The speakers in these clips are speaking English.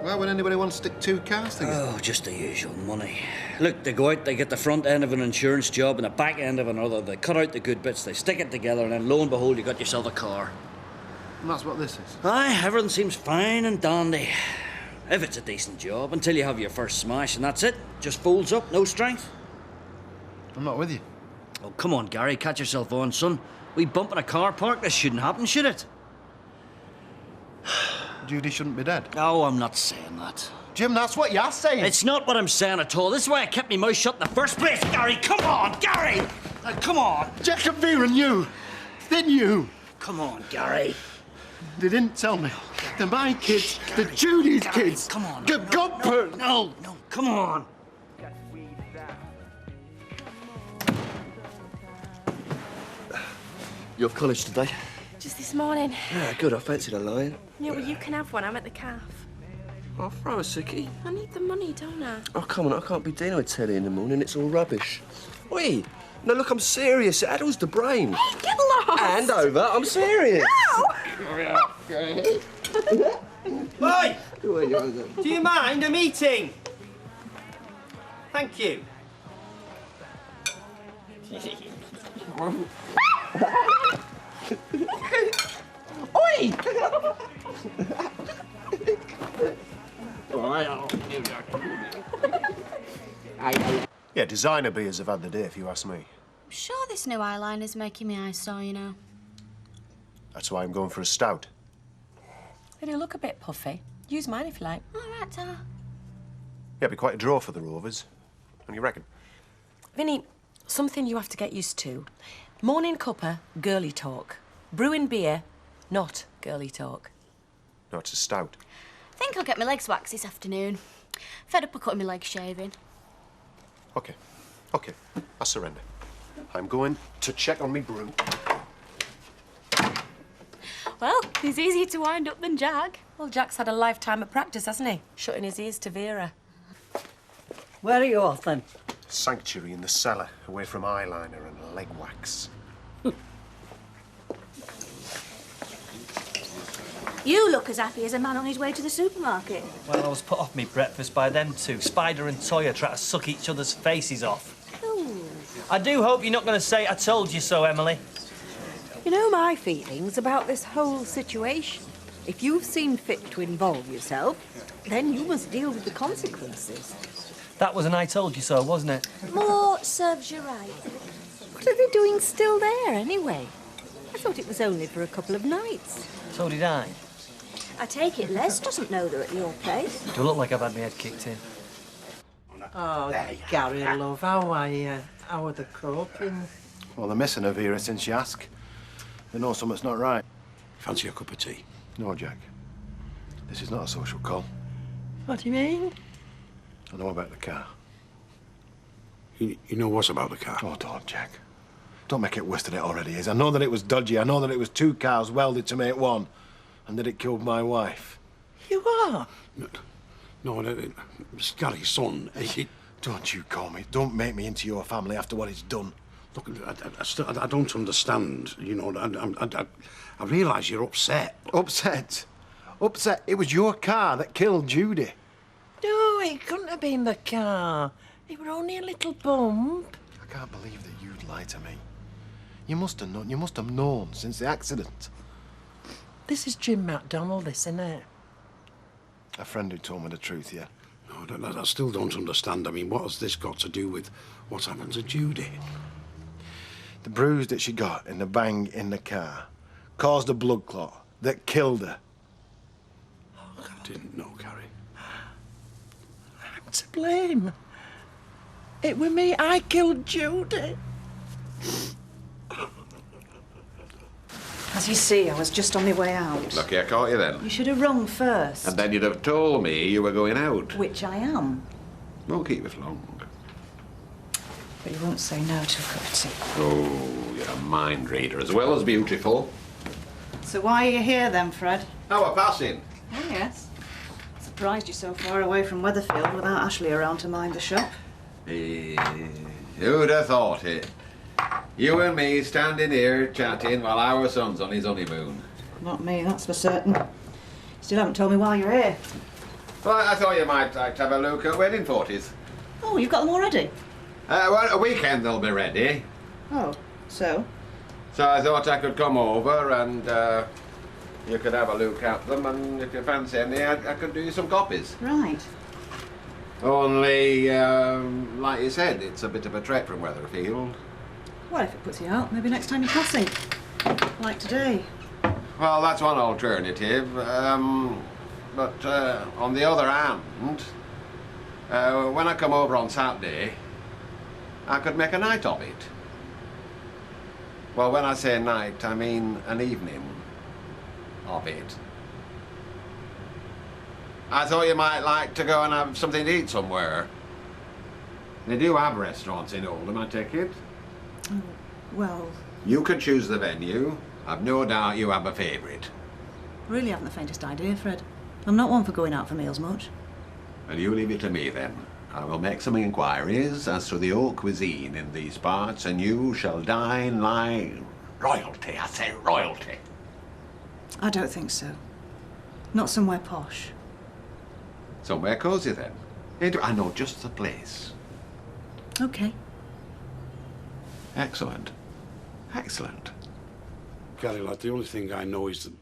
Why would anybody want to stick two cars together? Oh, just the usual money. Look, they go out, they get the front end of an insurance job and the back end of another. They cut out the good bits, they stick it together, and then lo and behold, you got yourself a car. And that's what this is? Aye, everything seems fine and dandy. If it's a decent job, until you have your first smash, and that's it. Just folds up, no strength. I'm not with you. Oh, come on, Gary, catch yourself on, son. We bump in a car park, this shouldn't happen, should it? Judy shouldn't be dead. Oh, I'm not saying that. Jim, that's what you're saying. It's not what I'm saying at all. This is why I kept my mouth shut in the first place. Gary, come on, Gary! Come on. Jack and Vera knew. They knew. Come on, Gary. They didn't tell me. They're my kids. They're Judy's Gary, kids. come on. Good God, No, come on. You off college today? Just this morning. Yeah, good. I fancied a line. Yeah, well, you can have one. I'm at the calf. I'll throw a sickie. I need the money, don't I? Oh, come on. I can't be dealing with telly in the morning. It's all rubbish. Oi! No, look, I'm serious. It addles the brain. Hey, get lost! Hand over. I'm serious. No! Boy! Do you mind? I'm eating. Thank you. Oi! Yeah, designer beers have had the day, if you ask me. I'm sure this new eyeliner's making me eyes sore, you know. That's why I'm going for a stout. They do look a bit puffy. Use mine if you like. All right, Ta. Yeah, it'd be quite a draw for the Rovers. What do you reckon? Vinny, something you have to get used to. Morning cuppa, girly talk. Brewing beer, not girly talk. No, it's a stout. I think I'll get my legs waxed this afternoon. Fed up of cutting my legs shaving. OK. OK. I surrender. I'm going to check on me brew. Well, he's easier to wind up than Jack. Well, Jack's had a lifetime of practice, hasn't he? Shutting his ears to Vera. Where are you off, then? Sanctuary in the cellar, away from eyeliner and leg wax. You look as happy as a man on his way to the supermarket. Well, I was put off me breakfast by them two. Spider and Toya try to suck each other's faces off. Ooh. I do hope you're not going to say I told you so, Emily. You know my feelings about this whole situation. If you've seen fit to involve yourself, then you must deal with the consequences. That was an I told you so, wasn't it? More serves you right. What are they doing still there, anyway? I thought it was only for a couple of nights. So did I. I take it Les doesn't know they're at your place. Do look like I've had my head kicked in. Oh, Gary, love, how are you? How are the coping? Well, they're missing her, Vera, since you ask. They know something's not right. Fancy a cup of tea? No, Jack. This is not a social call. What do you mean? I know about the car. You know what's about the car? Oh, don't, Jack. Don't make it worse than it already is. I know that it was dodgy. I know that it was two cars welded to make one. And that it killed my wife. You are? No, it's Gary's son. Don't you call me. Don't make me into your family after what it's done. Look, I don't understand. You know, I realise you're upset. Upset? Upset? It was your car that killed Judy. No, it couldn't have been the car. It were only a little bump. I can't believe that you'd lie to me. You must have known. You must have known since the accident. This is Jim MacDonald, this, isn't it? A friend who told me the truth, yeah. No, I still don't understand. I mean, what has this got to do with what's happened to Judy? The bruise that she got in the bang in the car caused a blood clot that killed her. I didn't know, Gary. I'm to blame. It were me. I killed Judy. As you see, I was just on my way out. Lucky I caught you then. You should have rung first. And then you'd have told me you were going out. Which I am. Won't keep us long. But you won't say no to a cup of tea. Oh, you're a mind reader as well as beautiful. So why are you here then, Fred? How are passing? Oh, yes. Surprised you're so far away from Weatherfield without Ashley around to mind the shop. Who'd have thought it? You and me standing here chatting while our son's on his honeymoon. Not me, that's for certain. Still haven't told me why you're here. Well, I thought you might like to have a look at wedding photos. Oh, you've got them already? Well, a weekend they'll be ready. Oh, so? So I thought I could come over and you could have a look at them, and if you fancy any, I could do you some copies. Right. Only, like you said, it's a bit of a trek from Weatherfield. Well, if it puts you out, maybe next time you're crossing. Like today. Well, that's one alternative. But on the other hand, when I come over on Saturday, I could make a night of it. Well, when I say night, I mean an evening of it. I thought you might like to go and have something to eat somewhere. They do have restaurants in Oldham, I take it. Oh, well, You can choose the venue. I've no doubt you have a favourite. really haven't the faintest idea, Fred. I'm not one for going out for meals much. And you leave it to me then. I will make some inquiries as to the old cuisine in these parts, and you shall dine like royalty. I say royalty. I don't think so. Not somewhere posh. Somewhere cosy then. I know just the place. Okay. Excellent. Excellent. Gary, lad, the only thing I know is that,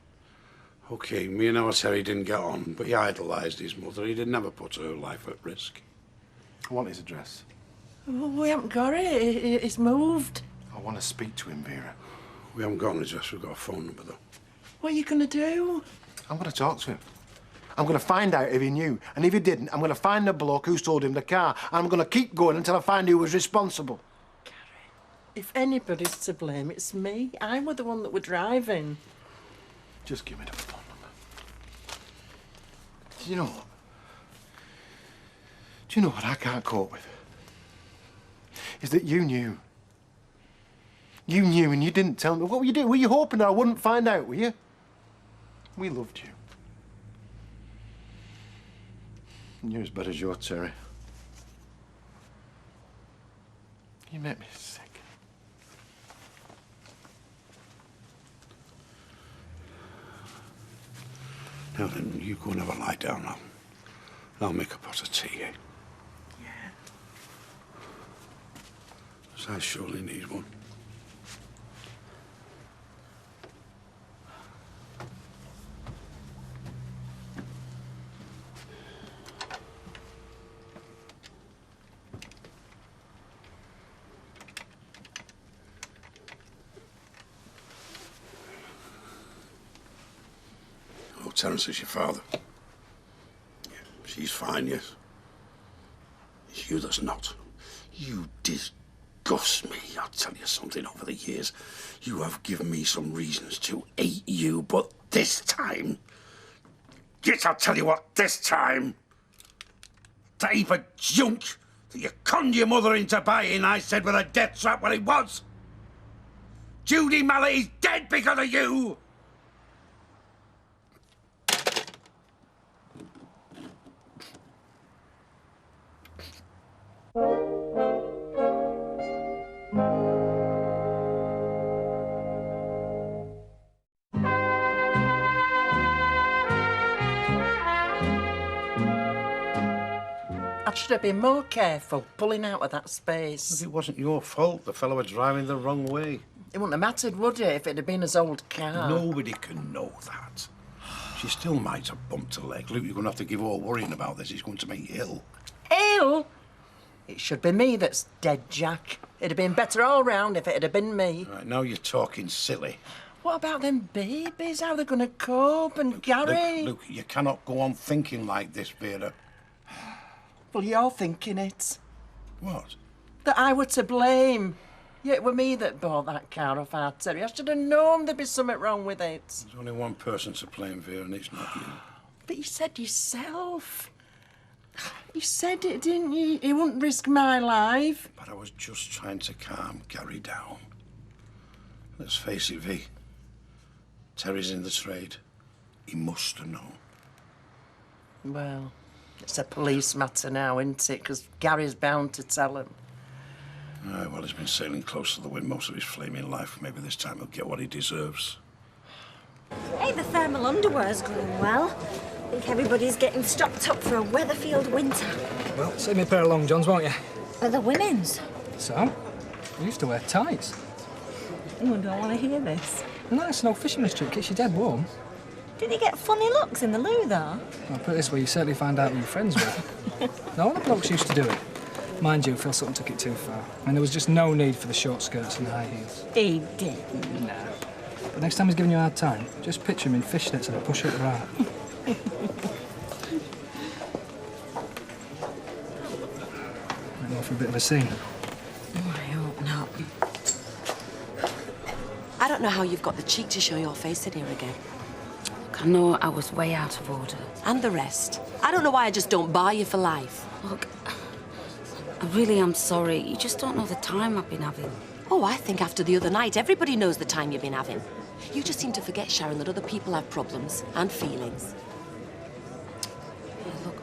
OK, me and our Terry didn't get on, but he idolised his mother. He didn't ever put her life at risk. I want his address. Well, we haven't got it. It's moved. I want to speak to him, Vera. We haven't got an address, we've got a phone number, though. What are you going to do? I'm going to talk to him. I'm going to find out if he knew. And if he didn't, I'm going to find the bloke who stole him the car. And I'm going to keep going until I find who was responsible. If anybody's to blame, it's me. I were the one that were driving. Just give me the phone number. Do you know what? Do you know what I can't cope with? Is that you knew. You knew and you didn't tell me. What were you doing? Were you hoping I wouldn't find out, were you? We loved you. And you're as bad as your Terry. You make me sick. Now then, you go and have a lie down now. I'll make a pot of tea, eh? Yeah. 'Cause I surely need one. Oh, Terence is your father. Yeah, she's fine, yes. It's you that's not. You disgust me. I'll tell you something, over the years, you have given me some reasons to hate you, but this time... Yes, I'll tell you what, this time... That heap of junk that you conned your mother into buying, I said with a death trap what it was. Judy Mallet is dead because of you! I should have been more careful pulling out of that space. It wasn't your fault. The fellow was driving the wrong way. It wouldn't have mattered, would it, if it had been his old car? Nobody can know that. She still might have bumped a leg. Luke, you're going to have to give all worrying about this. He's going to make you ill. Ill? It should be me that's dead, Jack. It'd have been better all round if it had been me. Right, now you're talking silly. What about them babies? How they're going to cope? And Gary? Luke, you cannot go on thinking like this, Vera. Well, you're thinking it. What? That I were to blame. Yeah, it were me that bought that car off our Terry. I should have known there'd be something wrong with it. There's only one person to blame, Vera, and it's not you. But you said yourself. You said it, didn't you? You wouldn't risk my life. But I was just trying to calm Gary down. Let's face it, V. Terry's in the trade. He must have known. Well, it's a police matter now, isn't it? Because Gary's bound to tell him. Aye, well, he's been sailing close to the wind most of his flaming life. Maybe this time he'll get what he deserves. Hey, the thermal underwear's going well. I think everybody's getting stocked up for a Weatherfield winter. Well, save me a pair of long johns, won't you? Are the women's? So? We used to wear tights. You don't want to hear this. A nice snow fisherman's trick keeps you dead warm. Did you get funny looks in the loo, though? I'll put it this way, you certainly find out who you're friends with. No other blokes used to do it. Mind you, Phil Sutton took it too far. I mean, there was just no need for the short skirts and the high heels. He didn't. Nah. But next time he's giving you a hard time, just picture him in fishnets and a push-up bra. Might go for a bit of a scene. Oh, I hope not. I don't know how you've got the cheek to show your face in here again. Look, I know I was way out of order. And the rest. I don't know why I just don't bar you for life. Look, I really am sorry. You just don't know the time I've been having. Oh, I think after the other night, everybody knows the time you've been having. You just seem to forget, Sharon, that other people have problems and feelings. Yeah, look,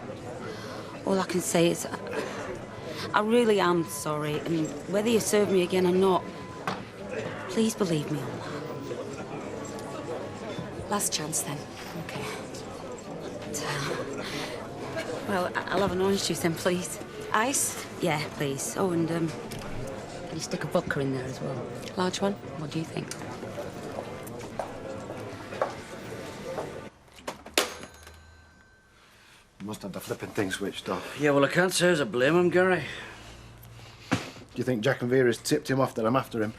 all I can say is I really am sorry, and whether you serve me again or not, please believe me on that. Last chance, then. Okay. Well, I'll have an orange juice then, please. Ice? Yeah, please. Oh, and can you stick a vodka in there as well? Large one? What do you think? You must have the flipping thing switched off. Yeah, well, I can't say as I blame him, Gary. Do you think Jack and Vera's tipped him off that I'm after him?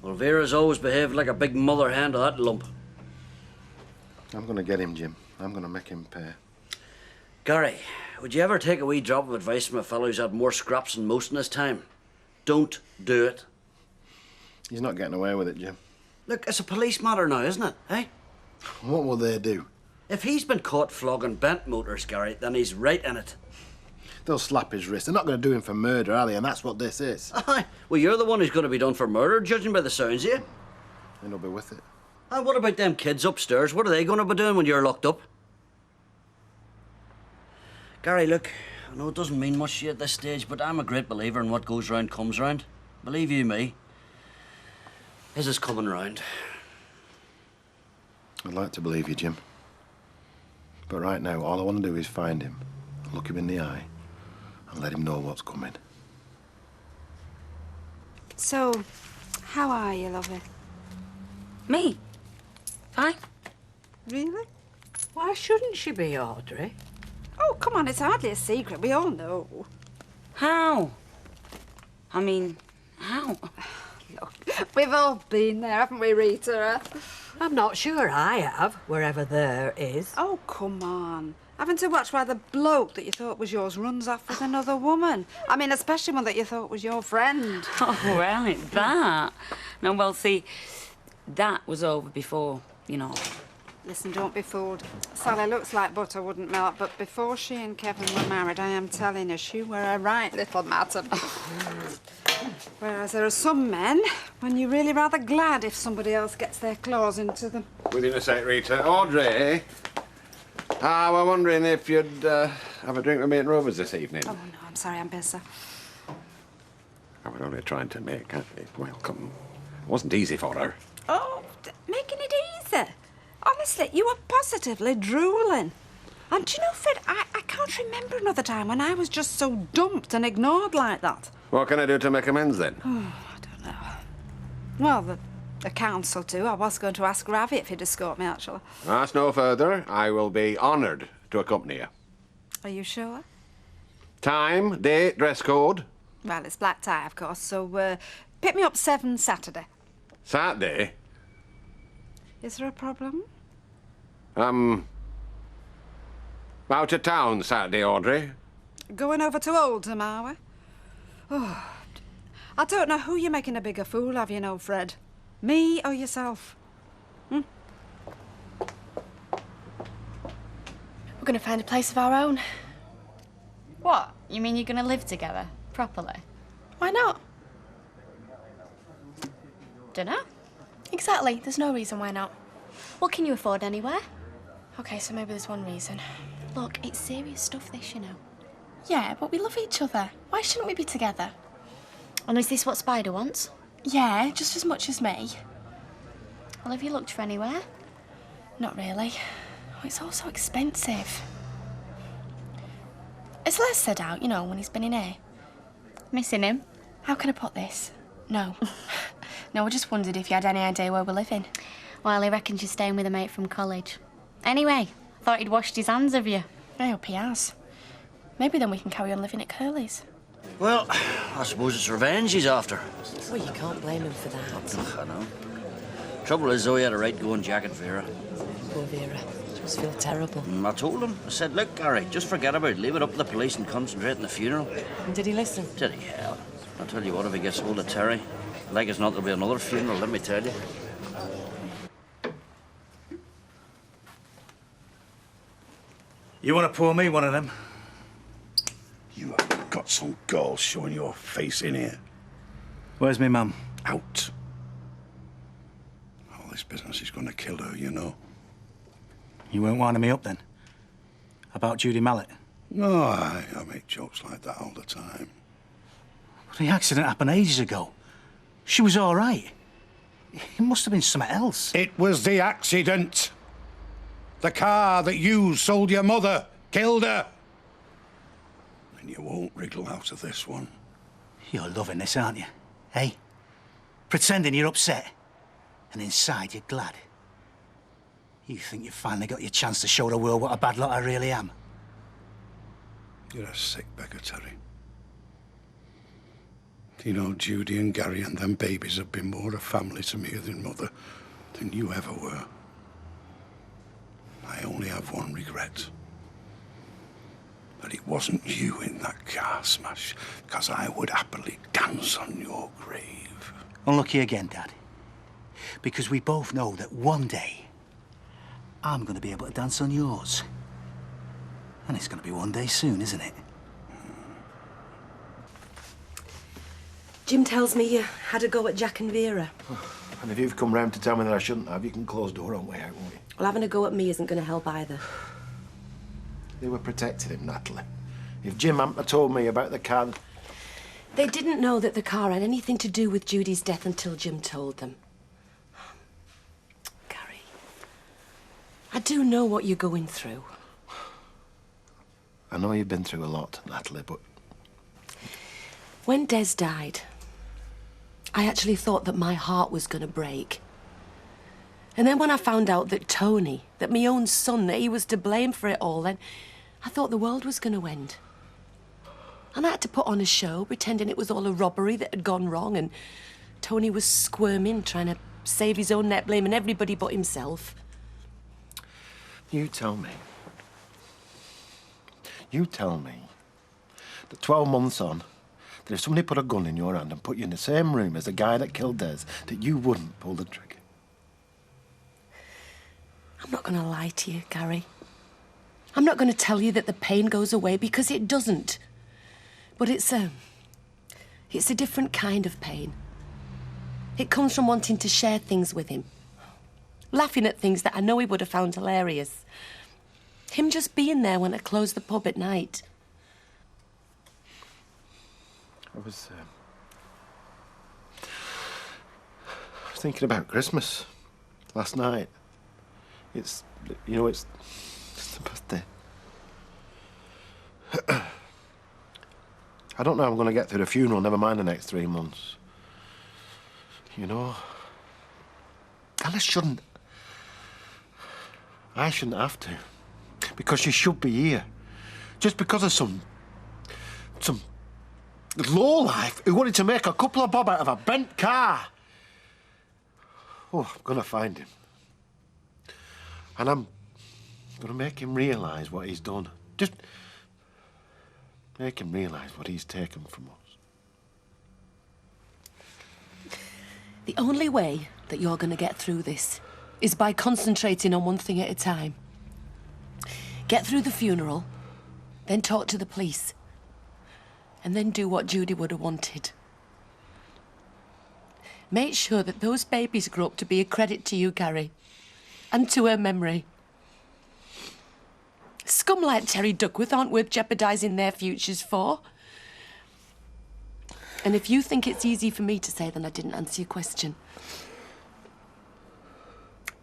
Well, Vera's always behaved like a big mother hen to that lump. I'm gonna get him, Jim. I'm gonna make him pay. Gary, would you ever take a wee drop of advice from a fellow who's had more scraps than most in his time? Don't do it. He's not getting away with it, Jim. Look, it's a police matter now, isn't it, eh? What will they do? If he's been caught flogging bent motors, Gary, then he's right in it. They'll slap his wrist. They're not going to do him for murder, are they? And that's what this is. Aye. Well, you're the one who's going to be done for murder, judging by the sounds of you. And he'll be with it. And what about them kids upstairs? What are they going to be doing when you're locked up? Gary, look, I know it doesn't mean much to you at this stage, but I'm a great believer in what goes round comes round. Believe you me, his is coming round. I'd like to believe you, Jim. But right now, all I want to do is find him, look him in the eye, and let him know what's coming. So, how are you, lovey? Me? Fine. Really? Why shouldn't she be, Audrey? Oh, come on, it's hardly a secret. We all know. How? I mean, how? Look, we've all been there, haven't we, Rita? I'm not sure I have, wherever there is. Oh, come on. Having to watch while the bloke that you thought was yours runs off with another woman. I mean, especially one that you thought was your friend. Oh, well, it's that. No, well, see, that was over before, you know. Listen, don't be fooled. Sally looks like butter wouldn't melt, but before she and Kevin were married, I am telling you, she were a right little madam. Whereas there are some men, when you're really rather glad if somebody else gets their claws into them. Within a sec, Rita. Audrey, I were wondering if you'd have a drink with me at Rover's this evening. Oh, no, I'm sorry, I'm busy. I was only trying to make a welcome. It wasn't easy for her. Oh, making it easy. Honestly, you were positively drooling. And do you know, Fred, I can't remember another time when I was just so dumped and ignored like that. What can I do to make amends, then? Oh, I don't know. Well, the council, too. I was going to ask Ravi if he'd escort me, actually. Ask no further. I will be honoured to accompany you. Are you sure? Time, date, dress code? Well, it's black tie, of course, so pick me up 7 Saturday. Saturday? Is there a problem? Out of town Saturday, Audrey. Going over to Oldham, are we? Oh, I don't know who you're making a bigger fool of, you know, Fred. Me or yourself? We're going to find a place of our own. What? You mean you're going to live together? Properly? Why not? Dunno. Exactly. There's no reason why not. What can you afford anywhere? Okay, so maybe there's one reason. Look, it's serious stuff, this, you know. Yeah, but we love each other. Why shouldn't we be together? And is this what Spider wants? Yeah, just as much as me. Well, have you looked for anywhere? Not really. Oh, it's all so expensive. Has Les said out, you know, when he's been in here? Missing him? How can I put this? No. No, I just wondered if you had any idea where we're living. Well, he reckons you're staying with a mate from college. Anyway, thought he'd washed his hands of you. I hope he has. Maybe then we can carry on living at Curly's. Well, I suppose it's revenge he's after. Well, you can't blame him for that. I know. Trouble is, though, he had a right going Jack and Vera. Poor Vera. She must feel terrible. I told him. I said, look, Gary, just forget about it. Leave it up to the police and concentrate on the funeral. And did he listen? Did he? Hell. I'll tell you what, if he gets hold of Terry, like as not, there'll be another funeral, let me tell you. You want to pour me one of them? You have got some gall showing your face in here. Where's me mum? Out. All this business is going to kill her, you know. You weren't winding me up then? About Judy Mallet? No, I make jokes like that all the time. The accident happened ages ago. She was all right. It must have been something else. It was the accident. The car that you sold your mother killed her. And you won't wriggle out of this one. You're loving this, aren't you? Hey? Pretending you're upset. And inside you're glad. You think you finally got your chance to show the world what a bad lot I really am. You're a sick beggar, Terry. You know, Judy and Gary and them babies have been more a family to me than mother than you ever were. I only have one regret. That it wasn't you in that car smash, because I would happily dance on your grave. Unlucky again, Dad. Because we both know that one day I'm going to be able to dance on yours. And it's going to be one day soon, isn't it? Jim tells me you had a go at Jack and Vera. And if you've come round to tell me that I shouldn't have, you can close the door on way out, won't you? Well, having a go at me isn't going to help either. They were protecting him, Natalie. If Jim hadn't have told me about the car... They didn't know that the car had anything to do with Judy's death until Jim told them. Gary, I do know what you're going through. I know you've been through a lot, Natalie, but... When Des died, I actually thought that my heart was going to break. And then when I found out that Tony, that my own son, that he was to blame for it all, then I thought the world was going to end. And I had to put on a show, pretending it was all a robbery that had gone wrong, and Tony was squirming, trying to save his own neck, blaming everybody but himself. You tell me that 12 months on, that if somebody put a gun in your hand and put you in the same room as the guy that killed Des, that you wouldn't pull the trigger. I'm not going to lie to you, Gary. I'm not going to tell you that the pain goes away, because it doesn't. But it's a different kind of pain. It comes from wanting to share things with him. Laughing at things that I know he would have found hilarious. Him just being there when I close the pub at night. I was thinking about Christmas last night. It's the birthday. I don't know how I'm going to get through the funeral, never mind the next 3 months. You know? And I shouldn't have to. Because she should be here. Just because of some lowlife who wanted to make a couple of bob out of a bent car. Oh, I'm going to find him. And I'm going to make him realise what he's done. Just make him realise what he's taken from us. The only way that you're going to get through this is by concentrating on one thing at a time. Get through the funeral, then talk to the police, and then do what Judy would have wanted. Make sure that those babies grow up to be a credit to you, Gary, and to her memory. Scum like Terry Duckworth aren't worth jeopardising their futures for. And if you think it's easy for me to say, then I didn't answer your question.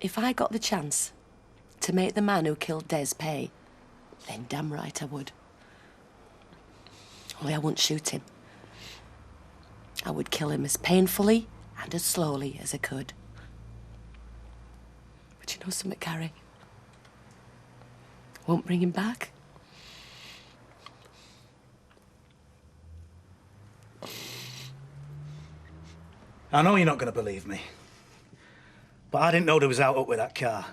If I got the chance to make the man who killed Des pay, then damn right I would. Only I wouldn't shoot him. I would kill him as painfully and as slowly as I could. But you know something, Carrie? Won't bring him back. I know you're not going to believe me, but I didn't know they was out up with that car.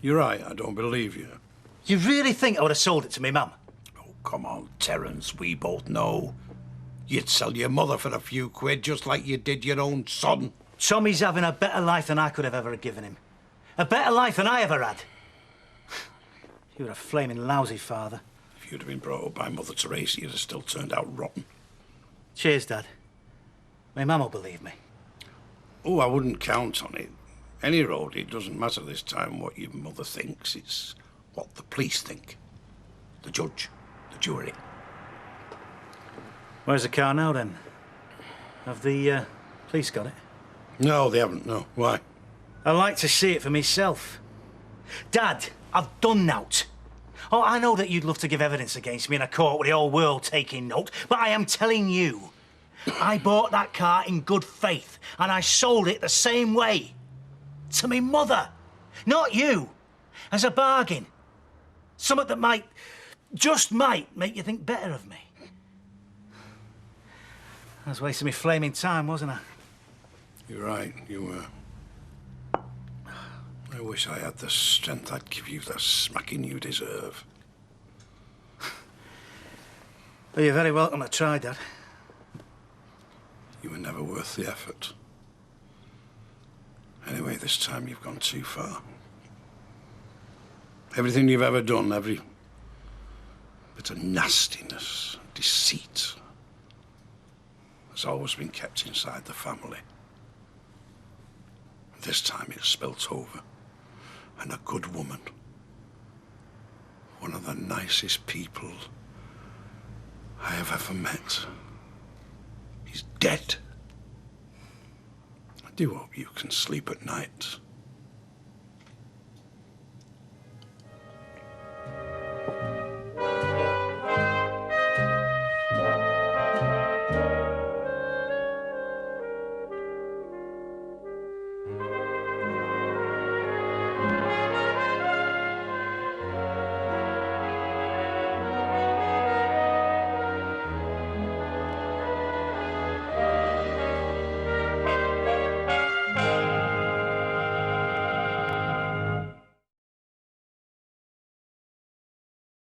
You're right, I don't believe you. You really think I would have sold it to me mum? Oh, come on, Terence, we both know. You'd sell your mother for a few quid just like you did your own son. Tommy's having a better life than I could have ever given him. A better life than I ever had. You were a flaming lousy father. If you'd have been brought up by Mother Teresa, you'd have still turned out rotten. Cheers, Dad. My mum will believe me. Oh, I wouldn't count on it. Any road, it doesn't matter this time what your mother thinks. It's what the police think. The judge, the jury. Where's the car now, then? Have the police got it? No, they haven't, no. Why? I'd like to see it for myself. Dad, I've done nought. Oh, I know that you'd love to give evidence against me in a court with the whole world taking note, but I am telling you, I bought that car in good faith, and I sold it the same way. To me mother, not you. As a bargain. Something that might, just might, make you think better of me. I was wasting my flaming time, wasn't I? You're right, you were. I wish I had the strength I'd give you the smacking you deserve. Well, you're very welcome to try, Dad. You were never worth the effort. Anyway, this time you've gone too far. Everything you've ever done, every bit of nastiness, deceit, has always been kept inside the family. This time it's spilt over. And a good woman, one of the nicest people I have ever met, is dead. I do hope you can sleep at night